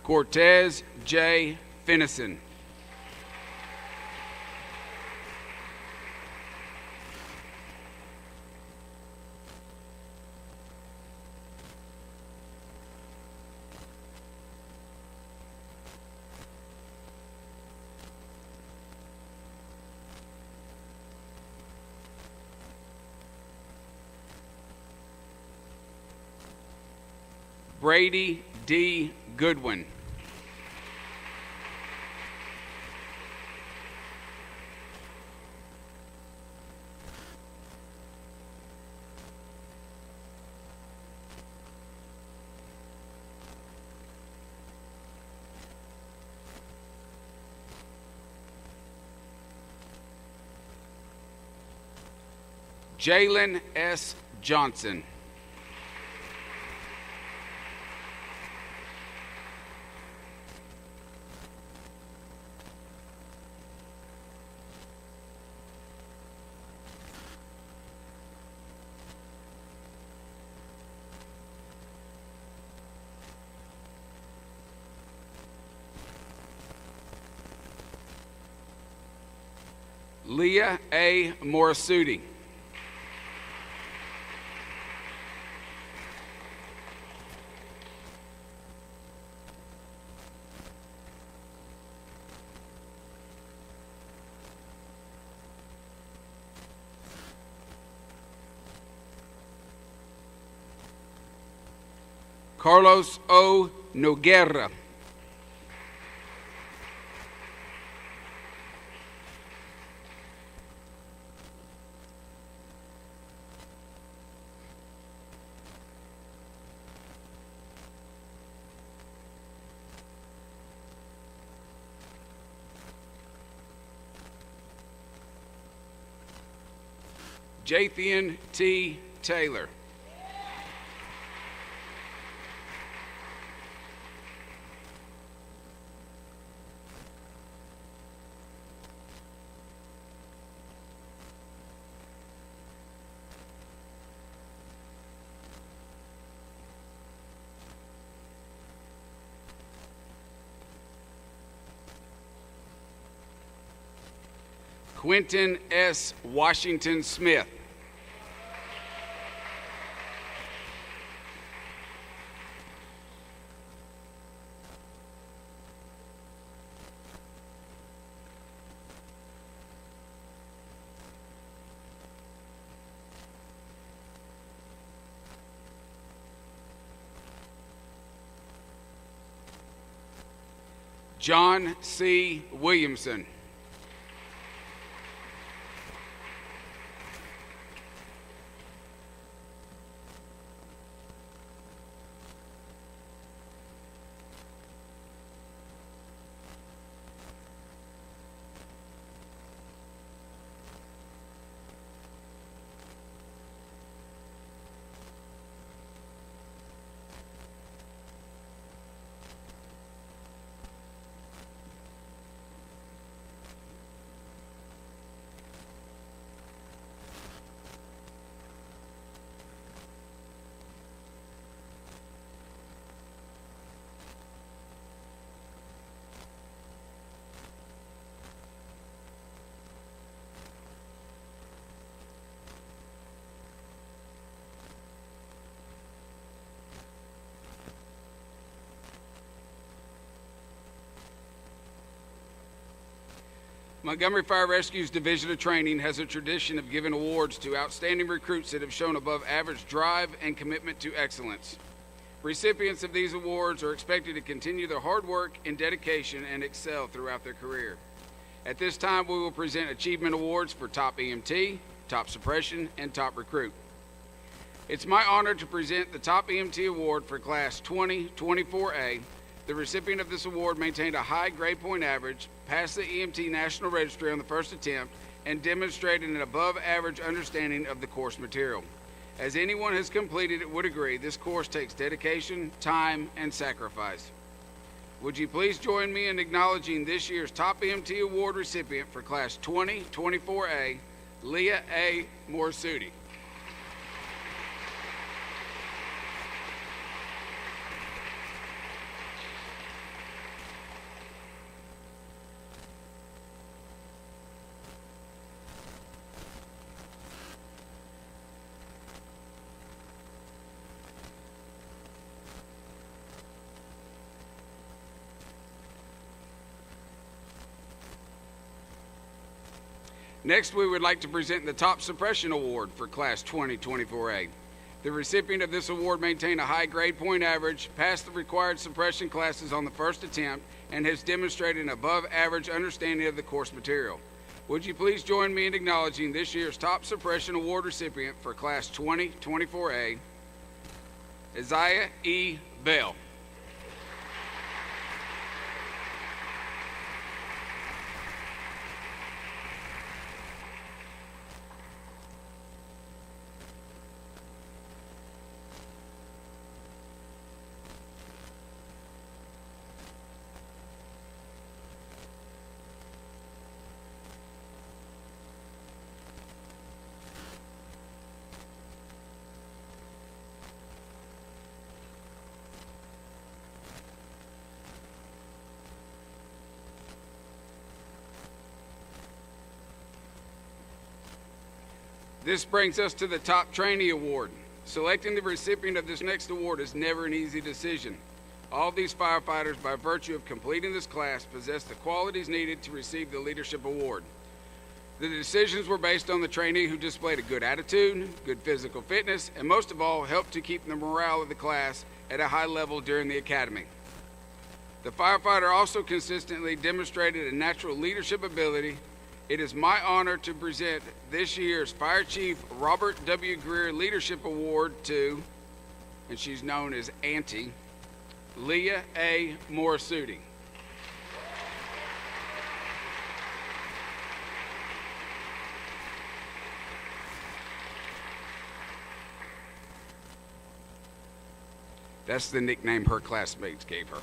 Cortez J. Finnison. Brady D. Goodwin. Jalen S. Johnson. Leah A. Morisuti. Carlos O. Noguera. Jathan T. Taylor. Quentin S. Washington Smith. John C. Williamson. Montgomery Fire Rescue's Division of Training has a tradition of giving awards to outstanding recruits that have shown above average drive and commitment to excellence. Recipients of these awards are expected to continue their hard work and dedication and excel throughout their career. At this time, we will present achievement awards for top EMT, top suppression, and top recruit. It's my honor to present the top EMT award for class 2024A. The recipient of this award maintained a high grade point average, passed the EMT National Registry on the first attempt, and demonstrated an above-average understanding of the course material. As anyone has completed it would agree, this course takes dedication, time, and sacrifice. Would you please join me in acknowledging this year's Top EMT Award recipient for Class 2024A, Leah A. Morsuti. Next, we would like to present the Top Suppression Award for Class 2024A. The recipient of this award maintained a high grade point average, passed the required suppression classes on the first attempt, and has demonstrated an above average understanding of the course material. Would you please join me in acknowledging this year's Top Suppression Award recipient for Class 2024A, Isaiah E. Bell. This brings us to the Top Trainee Award. Selecting the recipient of this next award is never an easy decision. All of these firefighters, by virtue of completing this class, possess the qualities needed to receive the Leadership Award. The decisions were based on the trainee who displayed a good attitude, good physical fitness, and most of all, helped to keep the morale of the class at a high level during the academy. The firefighter also consistently demonstrated a natural leadership ability. It is my honor to present this year's Fire Chief Robert W. Greer Leadership Award to, and she's known as Auntie, Leah A. Morsuti. That's the nickname her classmates gave her.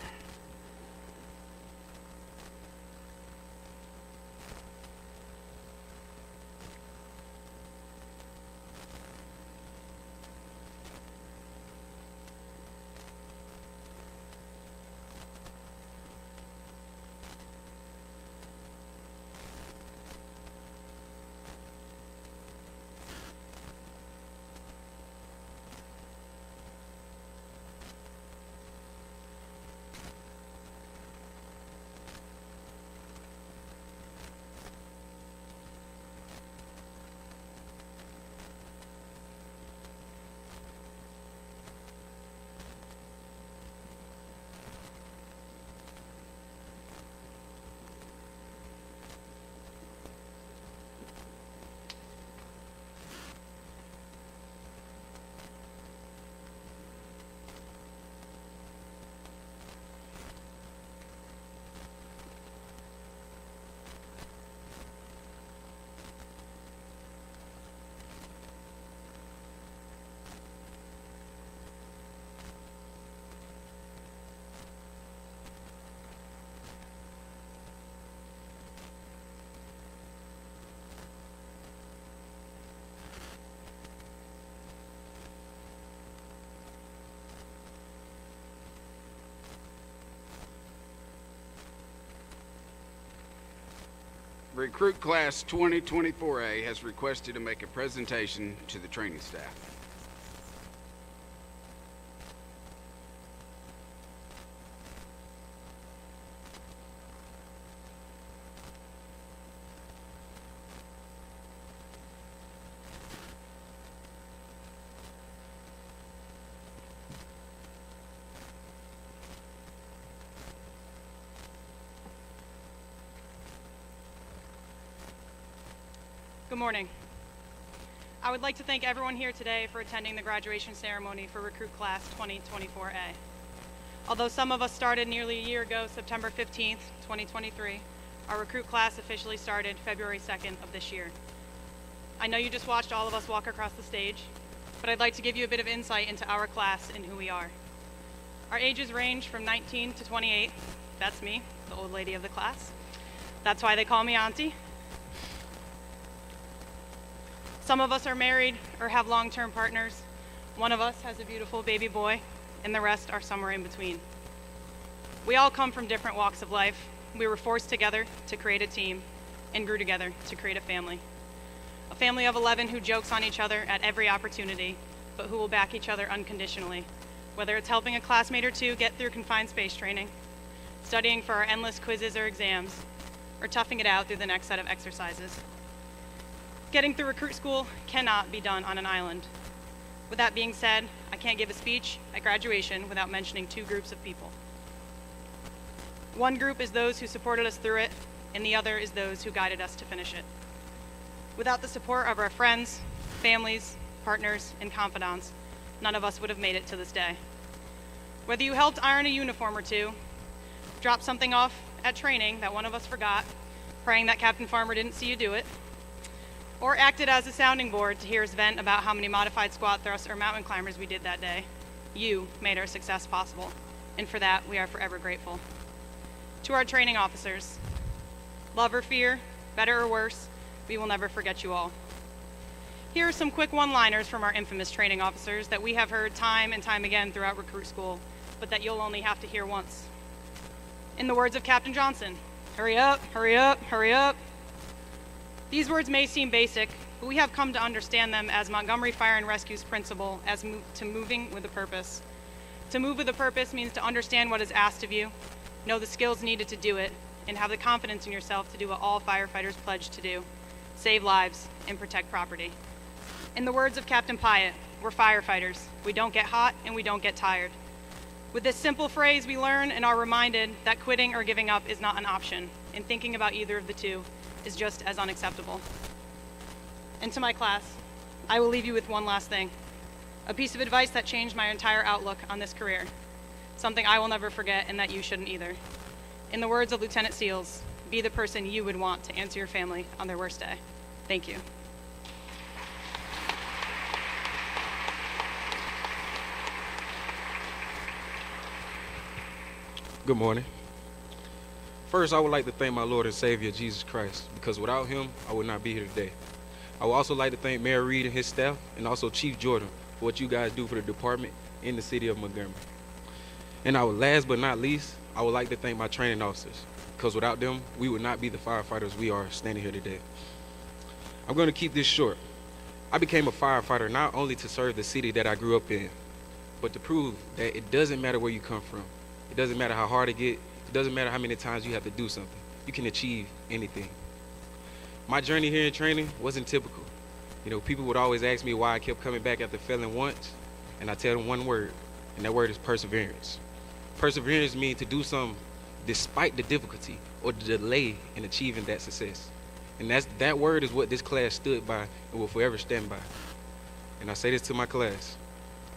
Recruit Class 2024A has requested to make a presentation to the training staff. Good morning. I would like to thank everyone here today for attending the graduation ceremony for Recruit Class 2024A. Although some of us started nearly a year ago, September 15th, 2023, our recruit class officially started February 2nd of this year. I know you just watched all of us walk across the stage, but I'd like to give you a bit of insight into our class and who we are. Our ages range from 19 to 28. That's me, the old lady of the class. That's why they call me Auntie. Some of us are married or have long-term partners. One of us has a beautiful baby boy, and the rest are somewhere in between. We all come from different walks of life. We were forced together to create a team and grew together to create a family. A family of 11 who jokes on each other at every opportunity, but who will back each other unconditionally, whether it's helping a classmate or two get through confined space training, studying for our endless quizzes or exams, or toughing it out through the next set of exercises. Getting through recruit school cannot be done on an island. With that being said, I can't give a speech at graduation without mentioning two groups of people. One group is those who supported us through it, and the other is those who guided us to finish it. Without the support of our friends, families, partners, and confidants, none of us would have made it to this day. Whether you helped iron a uniform or two, dropped something off at training that one of us forgot, praying that Captain Farmer didn't see you do it, or acted as a sounding board to hear us vent about how many modified squat thrusts or mountain climbers we did that day, you made our success possible, and for that we are forever grateful. To our training officers, love or fear, better or worse, we will never forget you all. Here are some quick one-liners from our infamous training officers that we have heard time and time again throughout recruit school, but that you'll only have to hear once. In the words of Captain Johnson, hurry up, hurry up, hurry up. These words may seem basic, but we have come to understand them as Montgomery Fire and Rescue's principle as to moving with a purpose. To move with a purpose means to understand what is asked of you, know the skills needed to do it, and have the confidence in yourself to do what all firefighters pledge to do, save lives and protect property. In the words of Captain Pyatt, we're firefighters. We don't get hot and we don't get tired. With this simple phrase, we learn and are reminded that quitting or giving up is not an option, and thinking about either of the two is just as unacceptable. And to my class, I will leave you with one last thing, a piece of advice that changed my entire outlook on this career, something I will never forget and that you shouldn't either. In the words of Lieutenant Seals, be the person you would want to answer your family on their worst day. Thank you. Good morning. First, I would like to thank my Lord and Savior, Jesus Christ, because without him, I would not be here today. I would also like to thank Mayor Reed and his staff, and also Chief Jordan, for what you guys do for the department in the city of Montgomery. And last but not least, I would like to thank my training officers, because without them, we would not be the firefighters we are standing here today. I'm going to keep this short. I became a firefighter not only to serve the city that I grew up in, but to prove that it doesn't matter where you come from. It doesn't matter how hard it gets. It doesn't matter how many times you have to do something. You can achieve anything. My journey here in training wasn't typical. You know, people would always ask me why I kept coming back after failing once, and I tell them one word, and that word is perseverance. Perseverance means to do something despite the difficulty or the delay in achieving that success. And that word is what this class stood by and will forever stand by. And I say this to my class.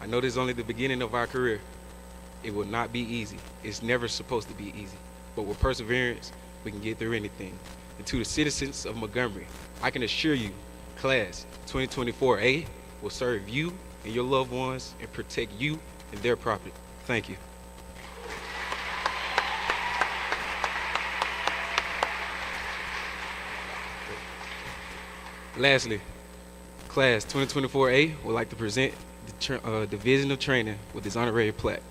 I know this is only the beginning of our career. It will not be easy. It's never supposed to be easy. But with perseverance, we can get through anything. And to the citizens of Montgomery, I can assure you, Class 2024A will serve you and your loved ones and protect you and their property. Thank you. Lastly, Class 2024A would like to present the Division of Training with its honorary plaque.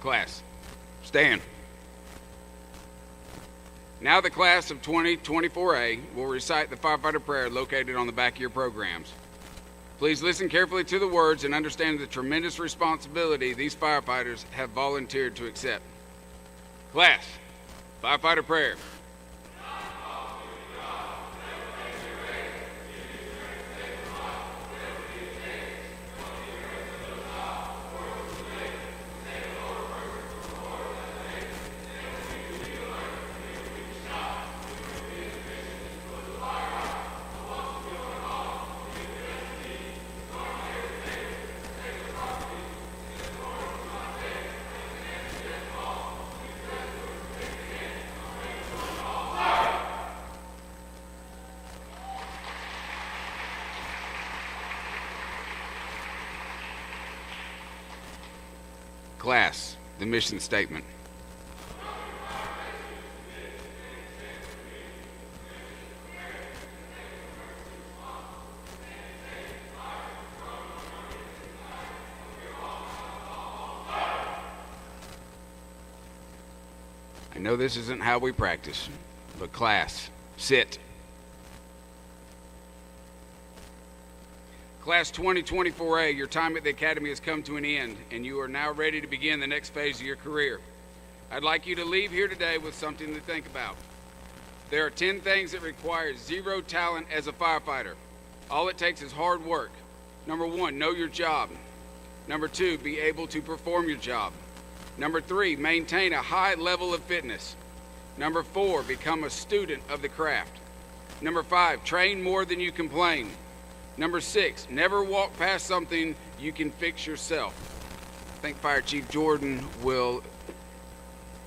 Class, stand. Now the class of 2024A will recite the firefighter prayer located on the back of your programs. Please listen carefully to the words and understand the tremendous responsibility these firefighters have volunteered to accept. Class, firefighter prayer. Class, the mission statement. I know this isn't how we practice, but class, sit. Class 2024A, your time at the Academy has come to an end, and you are now ready to begin the next phase of your career. I'd like you to leave here today with something to think about. There are 10 things that require zero talent as a firefighter. All it takes is hard work. Number 1, know your job. Number 2, be able to perform your job. Number 3, maintain a high level of fitness. Number 4, become a student of the craft. Number 5, train more than you complain. Number 6, never walk past something you can fix yourself. I think Fire Chief Jordan will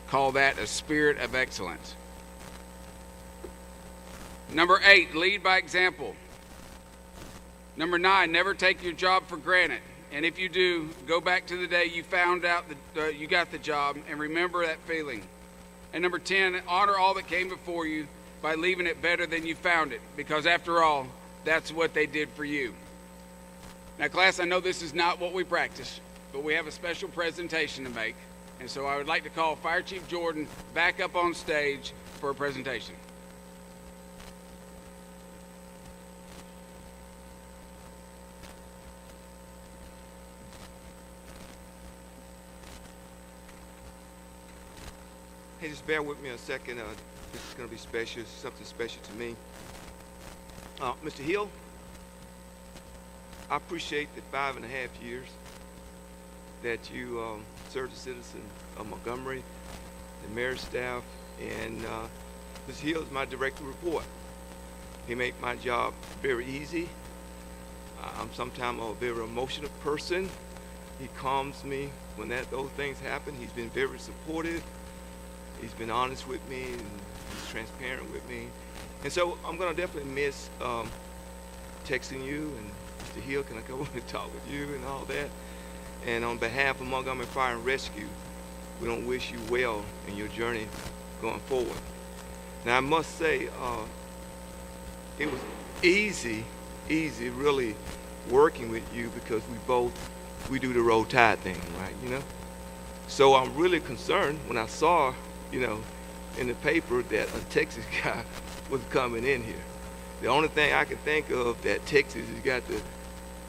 call that a spirit of excellence. Number 8, lead by example. Number 9, never take your job for granted. And if you do, go back to the day you found out that you got the job and remember that feeling. And number 10, honor all that came before you by leaving it better than you found it, because after all, that's what they did for you. Now, class, I know this is not what we practice, but we have a special presentation to make. And so I would like to call Fire Chief Jordan back up on stage for a presentation. Hey, just bear with me a second. This is going to be special, something special to me. Mr. Hill, I appreciate the 5.5 years that you served as a citizen of Montgomery, the mayor's staff, and Mr. Hill is my direct report. He made my job very easy. I'm sometimes a very emotional person. He calms me when those things happen. He's been very supportive. He's been honest with me, and he's transparent with me. And so I'm going to definitely miss texting you, and Mr. Hill, can I come over and talk with you and all that? And on behalf of Montgomery Fire and Rescue, we don't wish you well in your journey going forward. Now, I must say, it was easy really working with you, because we do the roll tide thing, right, you know? So I'm really concerned when I saw, you know, in the paper that a Texas guy was coming in here. The only thing I can think of that Texas has got to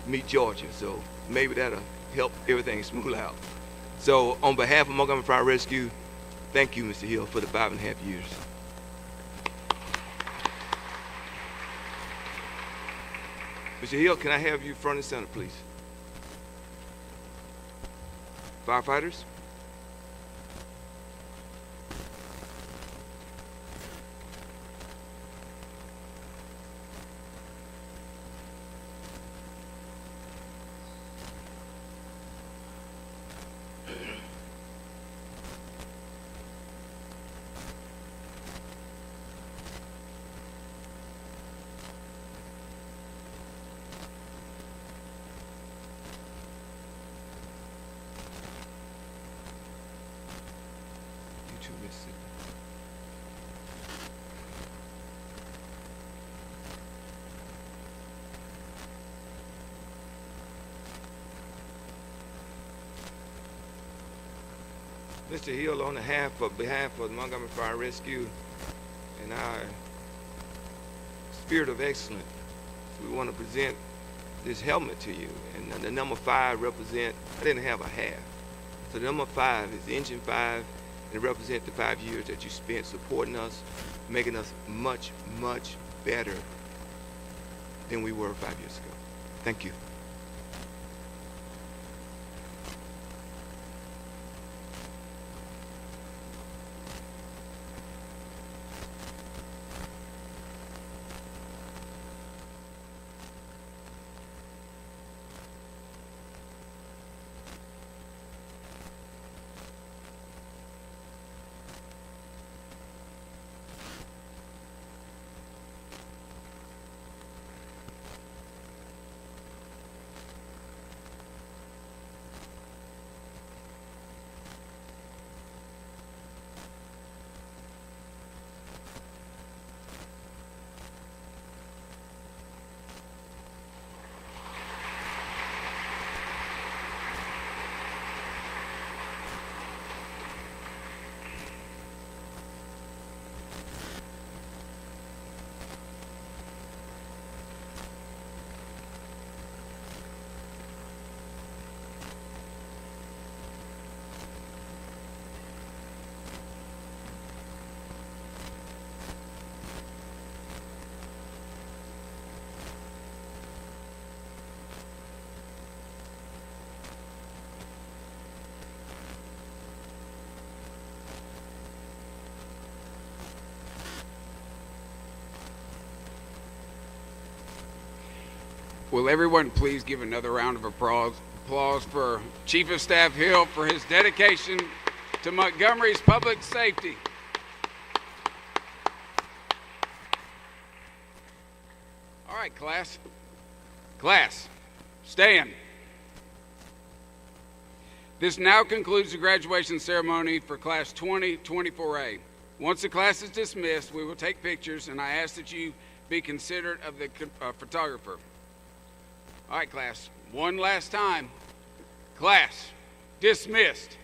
meet Georgia, so maybe that'll help everything smooth out. So on behalf of Montgomery Fire Rescue, thank you, Mr. Hill, for the 5.5 years. Mr. Hill, can I have you front and center, please? Firefighters? Mr. Hill, on behalf of the Montgomery Fire Rescue and our spirit of excellence, we want to present this helmet to you. And the number 5 represent, I didn't have a half. So the number 5 is Engine 5, and it represents the 5 years that you spent supporting us, making us much, much better than we were 5 years ago. Thank you. Will everyone please give another round of applause for Chief of Staff Hill for his dedication to Montgomery's public safety. All right, class. Class, stand. This now concludes the graduation ceremony for Class 2024A. Once the class is dismissed, we will take pictures, and I ask that you be considerate of the photographer. All right, class, one last time. Class, dismissed.